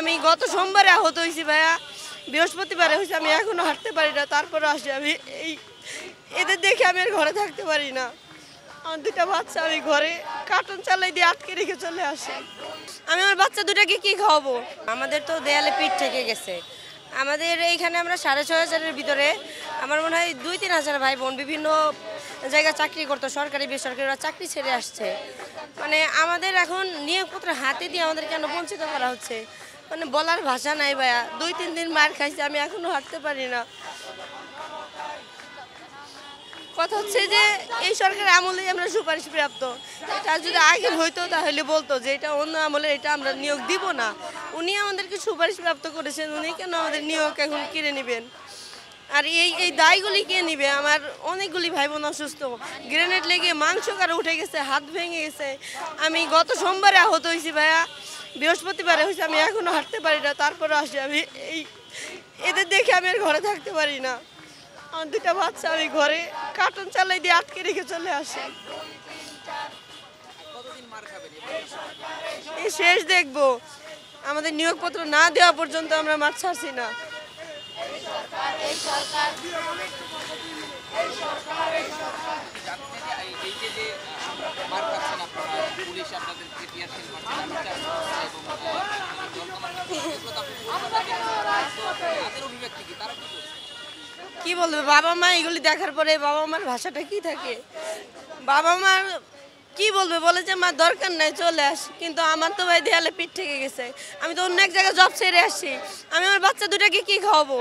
আমি গত সোমবারে আহত হয়েছি ভাইয়া, বৃহস্পতিবারে হয়েছে। আমি এখনো হাঁটতে পারি না, তারপরে আসি আমি এই এদের দেখে আমি আর ঘরে থাকতে পারি না। আমার দুটা বাচ্চা আমি ঘরে কার্টুন চালাই দিয়ে আটকে রেখে চলে আসি। আমি আমার বাচ্চা দুটাকে কি খাওয়াবো? আমাদের তো দেয়ালে পিঠ থেকে গেছে। আমাদের এইখানে আমরা 6,500-এর ভিতরে আমার মনে হয় 2-3 হাজার ভাই বোন বিভিন্ন জায়গায় চাকরি করতো, সরকারি বেসরকারি, ওরা চাকরি ছেড়ে আসছে। মানে আমাদের এখন নিয়োগপত্র হাতে দিয়ে আমাদের কেন বঞ্চিত করা হচ্ছে, মানে বলার ভাষা নাই ভাইয়া। 2-3 দিন মার খাইছি, আমি এখনো হাঁটতে পারি না। কথা হচ্ছে যে এই সরকারের আমলেই আমরা সুপারিশ প্রাপ্ত। এটা যদি আগে হইতো তাহলে বলতো যে এটা অন্য আমলে, এটা আমরা নিয়োগ দিব না। উনি আমাদেরকে সুপারিশ প্রাপ্ত করেছেন, উনি কেন আমাদের নিয়োগ এখন কিনে নেবেন? আর এই দায়গুলি কে নিবে? আমার অনেকগুলি ভাই বোন অসুস্থ, গ্রেনেড লেগে মাংস কারো উঠে গেছে, হাত ভেঙে গেছে। আমি গত সোমবারে আহত হয়েছি ভাইয়া, বৃহস্পতিবারে হয়েছে। আমি এখনো হাঁটতে পারি না, তারপরে আসি আমি এদের দেখে আমি আর ঘরে থাকতে পারি না। আমার দুটা বাচ্চা আমি ঘরে কার্টুন চালাই দিয়ে আটকে রেখে চলে আসি। এই শেষ দেখবো, আমাদের নিয়োগপত্র না দেওয়া পর্যন্ত আমরা মাঠ ছাড়ছি না। কি বলবে বাবা মা? এগুলি দেখার পরে বাবা মার ভাষাটা কি থাকে? বাবা মার কি বলবে? বলে যে মা দরকার নাই, চলে আস। কিন্তু আমার তো ভাই দেয়ালে পিঠ থেকে গেছে। আমি তো অন্য এক জায়গায় জব ছেড়ে আসছি। আমি আমার বাচ্চা দুটাকে কি খাওয়াবো?